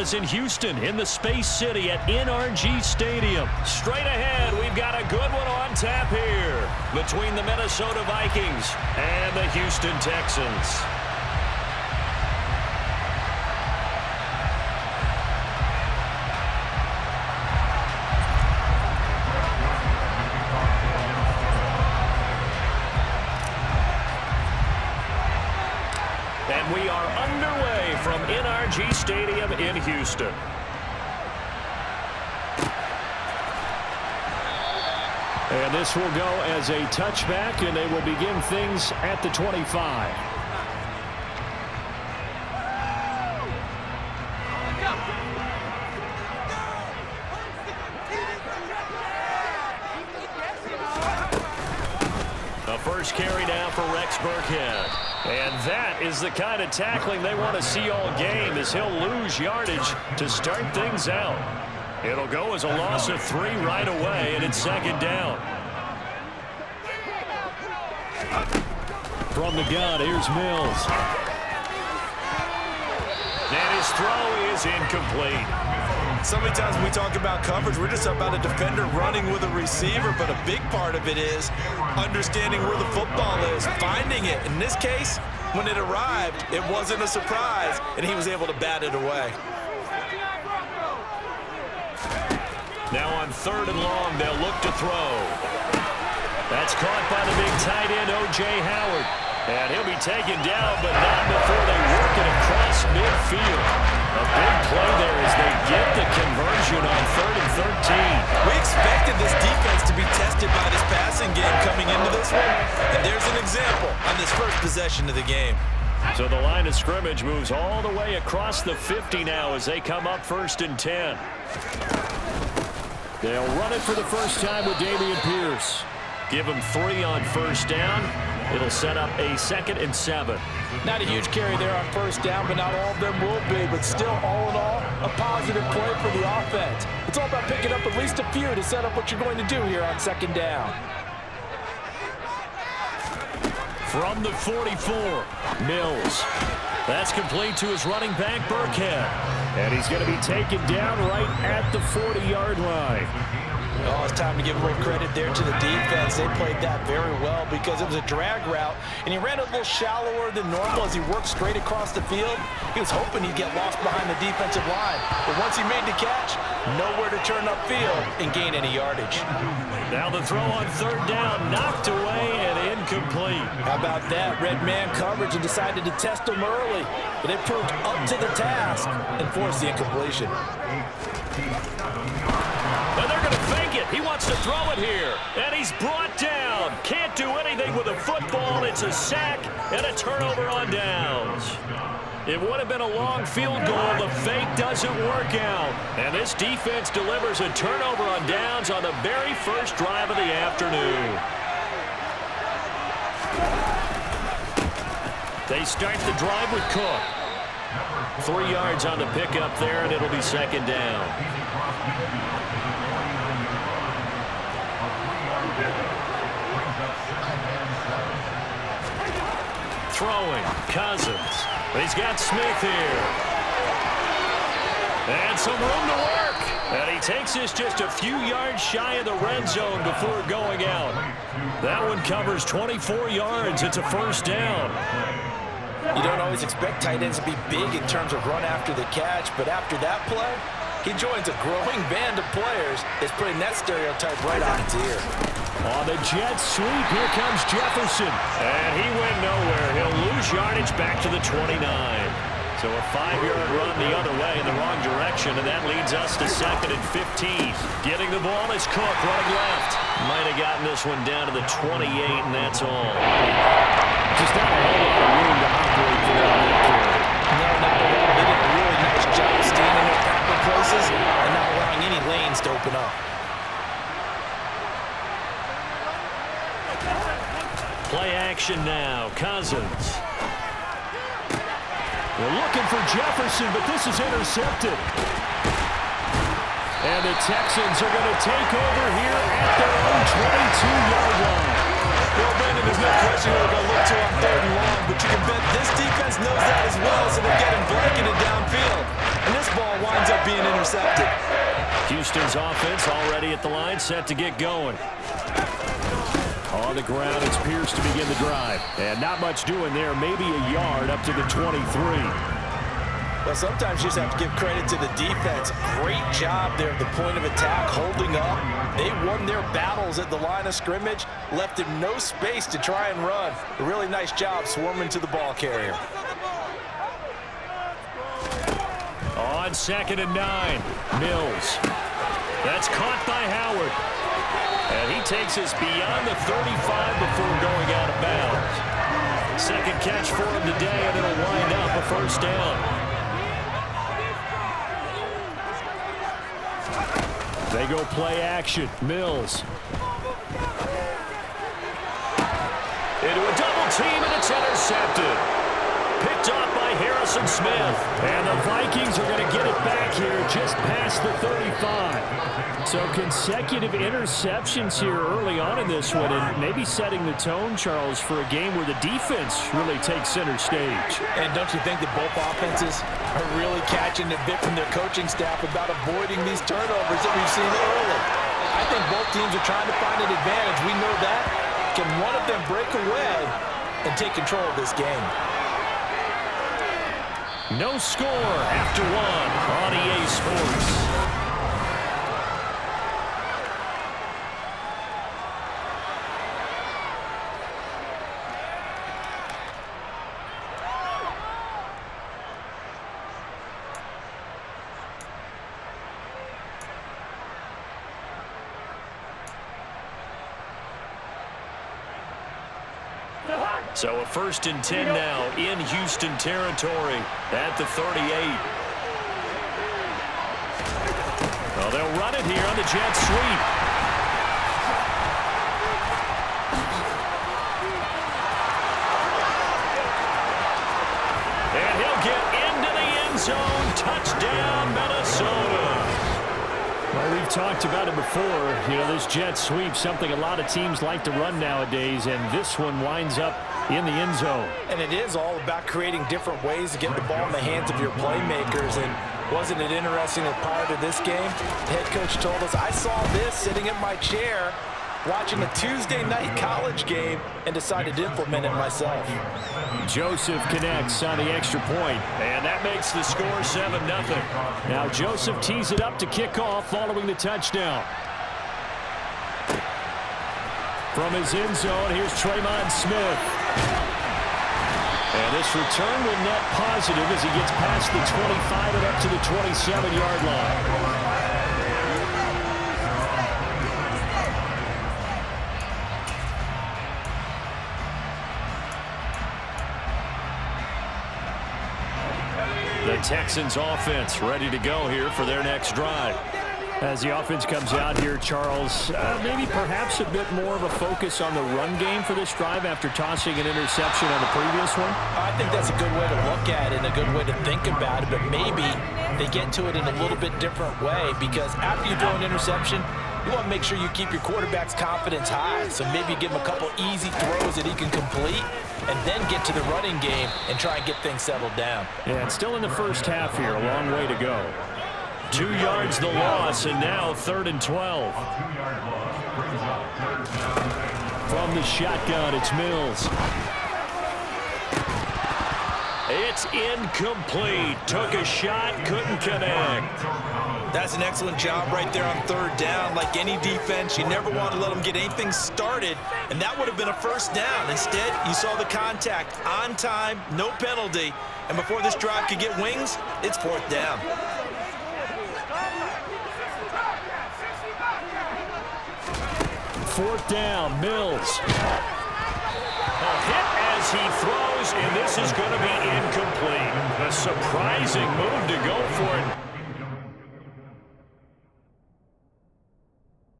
is in Houston, in the Space City at NRG Stadium. Straight ahead, we've got a good one on tap here between the Minnesota Vikings and the Houston Texans. And we are underway from NRG Stadium in Houston. And this will go as a touchback, and they will begin things at the 25. The first carry down for Rex Burkhead. And that is the kind of tackling they want to see all game, as he'll lose yardage to start things out. It'll go as a loss of 3 right away, and it's second down. From the gun, here's Mills. And his throw is incomplete. So many times when we talk about coverage, we're just about a defender running with a receiver, but a big part of it is understanding where the football is, finding it. In this case, when it arrived, it wasn't a surprise, and he was able to bat it away. Now on 3rd and long, they'll look to throw. That's caught by the big tight end, O.J. Howard. And he'll be taken down, but not before they work it across midfield. A big play there as they get the conversion on 3rd and 13. We expected this defense to be tested by this passing game coming into this one, and there's an example on this first possession of the game. So the line of scrimmage moves all the way across the 50 now as they come up 1st and 10. They'll run it for the first time with Dameon Pierce. Give him 3 on 1st down. It'll set up a 2nd and 7. Not a huge carry there on 1st down, but not all of them will be. But still, all in all, a positive play for the offense. It's all about picking up at least a few to set up what you're going to do here on 2nd down. From the 44, Mills. That's complete to his running back, Burkhead. And he's going to be taken down right at the 40-yard line. Oh, it's time to give a little credit there to the defense. They played that very well because it was a drag route, and he ran a little shallower than normal as he worked straight across the field. He was hoping he'd get lost behind the defensive line, but once he made the catch, nowhere to turn upfield and gain any yardage. Now the throw on 3rd down, knocked away and incomplete. How about that? Red man coverage and decided to test him early, but it proved up to the task and forced the incompletion. And they're going to fake it. He wants to throw it here. And he's brought down. Can't do anything with a football. It's a sack and a turnover on downs. It would have been a long field goal. The fake doesn't work out. And this defense delivers a turnover on downs on the very first drive of the afternoon. They start the drive with Cook. 3 yards on the pickup there, and it'll be 2nd down. Throwing, Cousins. He's got Smith here. And some room to work. And he takes this just a few yards shy of the red zone before going out. That one covers 24 yards. It's a 1st down. You don't always expect tight ends to be big in terms of run after the catch, but after that play, he joins a growing band of players that's putting that stereotype right on its ear. On the jet sweep, here comes Jefferson. And he went nowhere. He'll lose yardage back to the 29. So a 5-yard run the other way in the wrong direction, and that leads us to 2nd and 15. Getting the ball is Cook running left. Might have gotten this one down to the 28, and that's all. Just not a whole lot of room to operate there on that carry. No, not at all. They did a really nice job staying in their proper places and not allowing any lanes to open up. Play action now. Cousins. We're looking for Jefferson, but this is intercepted. And the Texans are going to take over here at their own 22-yard line. Well, Brandon, there's no question we're going to look to on 3rd and long, but you can bet this defense knows that as well, so they're getting blanketed downfield. and this ball winds up being intercepted. Houston's offense already at the line, set to get going. On the ground, it's Pierce to begin the drive. And not much doing there, maybe a yard up to the 23. Well, sometimes you just have to give credit to the defense. Great job there at the point of attack, holding up. They won their battles at the line of scrimmage, left him no space to try and run. A really nice job swarming to the ball carrier. On 2nd and 9, Mills. That's caught by Howard. And he takes us beyond the 35 before going out of bounds. Second catch for him today, and it'll wind up a first down. They go play action. Mills. Into a double team, and it's intercepted. Picked off by Harrison Smith. And the Vikings are going to get it back here just past the 35. So consecutive interceptions here early on in this one, and maybe setting the tone, Charles, for a game where the defense really takes center stage. And don't you think that both offenses are really catching a bit from their coaching staff about avoiding these turnovers that we've seen early? I think both teams are trying to find an advantage. We know that. Can one of them break away and take control of this game? No score after one on EA Sports. So a 1st and 10 now in Houston territory at the 38. Well, they'll run it here on the jet sweep. And he'll get into the end zone. Touchdown, Minnesota. Well, we've talked about it before. You know, this jet sweep, something a lot of teams like to run nowadays, and this one winds up in the end zone. And it is all about creating different ways to get the ball in the hands of your playmakers. And wasn't it interesting that prior to this game, the head coach told us, I saw this sitting in my chair watching a Tuesday night college game and decided to implement it myself. Joseph connects on the extra point, and that makes the score 7-0. Now Joseph tees it up to kick off following the touchdown. From his end zone, here's Tremont Smith. And this return will net positive as he gets past the 25 and up to the 27-yard line. The Texans offense ready to go here for their next drive. As the offense comes out here, Charles, maybe perhaps a bit more of a focus on the run game for this drive after tossing an interception on the previous one? I think that's a good way to look at it and a good way to think about it, but maybe they get to it in a little bit different way, because after you throw an interception, you want to make sure you keep your quarterback's confidence high. So maybe give him a couple easy throws that he can complete and then get to the running game and try and get things settled down. Yeah, it's still in the first half here, a long way to go. 2 yards the loss, and now 3rd and 12. From the shotgun, it's Mills. It's incomplete. Took a shot, couldn't connect. That's an excellent job right there on 3rd down. Like any defense, you never want to let them get anything started, and that would have been a first down. Instead, you saw the contact on time, no penalty, and before this drive could get wings, it's 4th down. 4th down, Mills. A hit as he throws, and this is going to be incomplete. A surprising move to go for it.